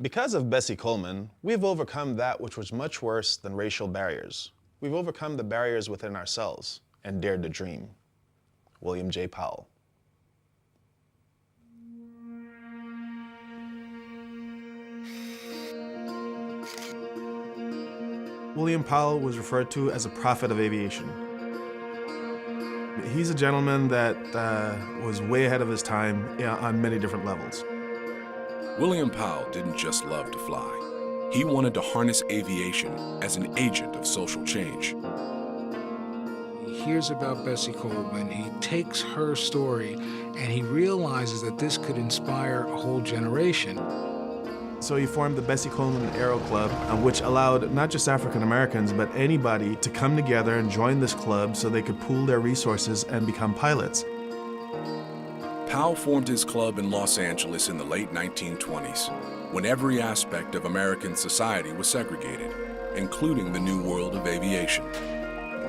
Because of Bessie Coleman, we've overcome that which was much worse than racial barriers. We've overcome the barriers within ourselves and dared to dream. William J. Powell. William Powell was referred to as a prophet of aviation. He's a gentleman that was way ahead of his time on many different levels. William Powell didn't just love to fly. He wanted to harness aviation as an agent of social change. He hears about Bessie Coleman, he takes her story, and he realizes that this could inspire a whole generation. So he formed the Bessie Coleman Aero Club, which allowed not just African Americans, but anybody to come together and join this club so they could pool their resources and become pilots. Powell formed his club in Los Angeles in the late 1920s, when every aspect of American society was segregated, including the new world of aviation.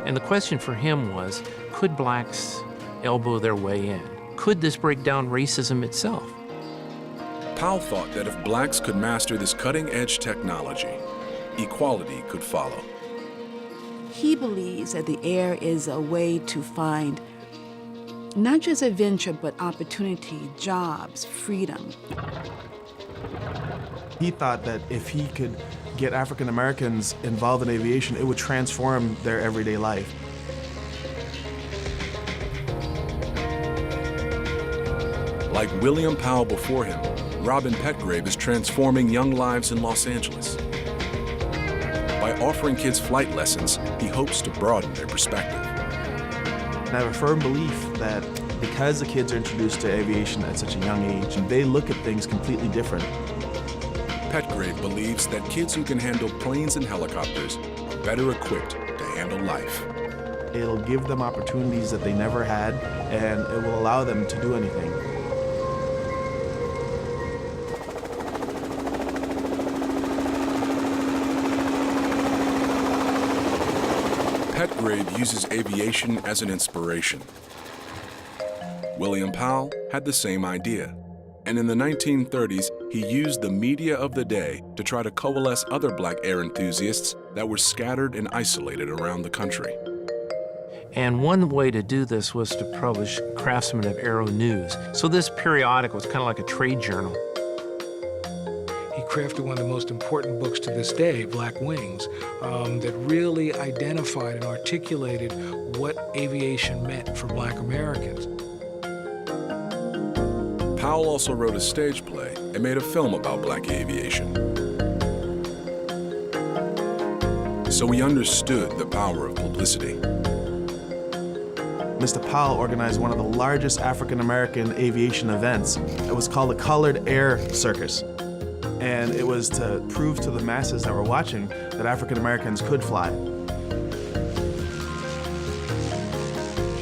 And the question for him was, could blacks elbow their way in? Could this break down racism itself? Powell thought that if blacks could master this cutting-edge technology, equality could follow. He believes that the air is a way to find not just adventure, but opportunity, jobs, freedom. He thought that if he could get African Americans involved in aviation, it would transform their everyday life. Like William Powell before him, Robin Petgrave is transforming young lives in Los Angeles. By offering kids flight lessons, he hopes to broaden their perspective. I have a firm belief that because the kids are introduced to aviation at such a young age, they look at things completely different. Petgrave believes that kids who can handle planes and helicopters are better equipped to handle life. It'll give them opportunities that they never had, and it will allow them to do anything. Petgrave uses aviation as an inspiration. William Powell had the same idea, and in the 1930s, he used the media of the day to try to coalesce other black air enthusiasts that were scattered and isolated around the country. And one way to do this was to publish Craftsman of Aero News. So this periodical was kind of like a trade journal. He crafted one of the most important books to this day, Black Wings, that really identified and articulated what aviation meant for black Americans. Powell also wrote a stage play and made a film about black aviation. So he understood the power of publicity. Mr. Powell organized one of the largest African-American aviation events. It was called the Colored Air Circus. And it was to prove to the masses that were watching that African Americans could fly.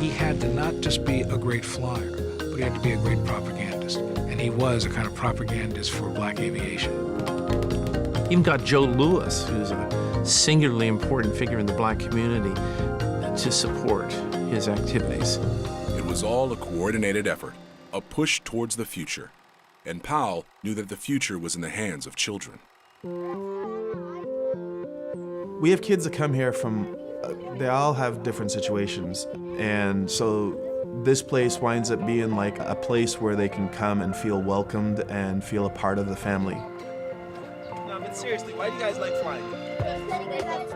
He had to not just be a great flyer, but he had to be a great propagandist. And he was a kind of propagandist for black aviation. Even got Joe Louis, who's a singularly important figure in the black community, to support his activities. It was all a coordinated effort, a push towards the future. And Powell knew that the future was in the hands of children. We have kids that come here from, they all have different situations. And so this place winds up being like a place where they can come and feel welcomed and feel a part of the family. No, but seriously, why do you guys like flying?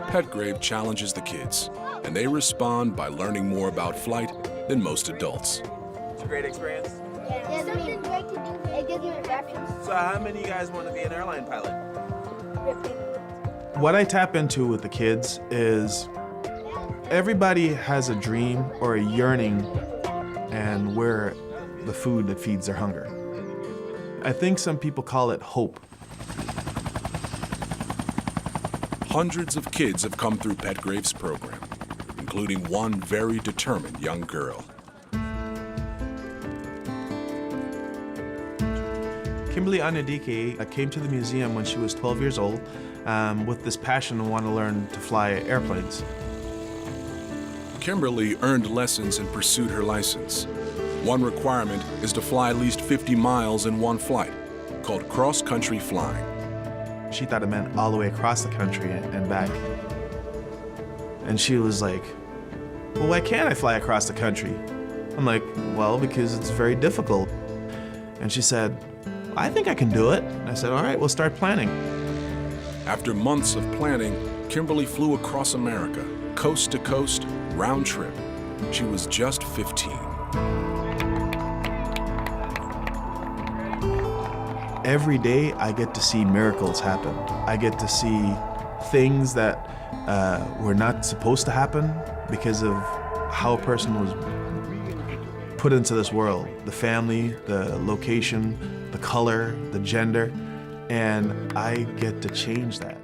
Petgrave challenges the kids, and they respond by learning more about flight than most adults. It's a great experience. Yeah, something great to do. It gives you interactions. So how many of you guys want to be an airline pilot? What I tap into with the kids is everybody has a dream or a yearning, and we're the food that feeds their hunger. I think some people call it hope. Hundreds of kids have come through Petgrave's program, including one very determined young girl. Kimberly Anadike came to the museum when she was 12 years old with this passion to want to learn to fly airplanes. Kimberly earned lessons and pursued her license. One requirement is to fly at least 50 miles in one flight, called cross-country flying. She thought it meant all the way across the country and back. And she was like, well, why can't I fly across the country? I'm like, well, because it's very difficult. And she said, I think I can do it. And I said, all right, we'll start planning. After months of planning, Kimberly flew across America, coast to coast, round trip. She was just 15. Every day I get to see miracles happen. I get to see things that were not supposed to happen because of how a person was put into this world. The family, the location, the color, the gender, and I get to change that.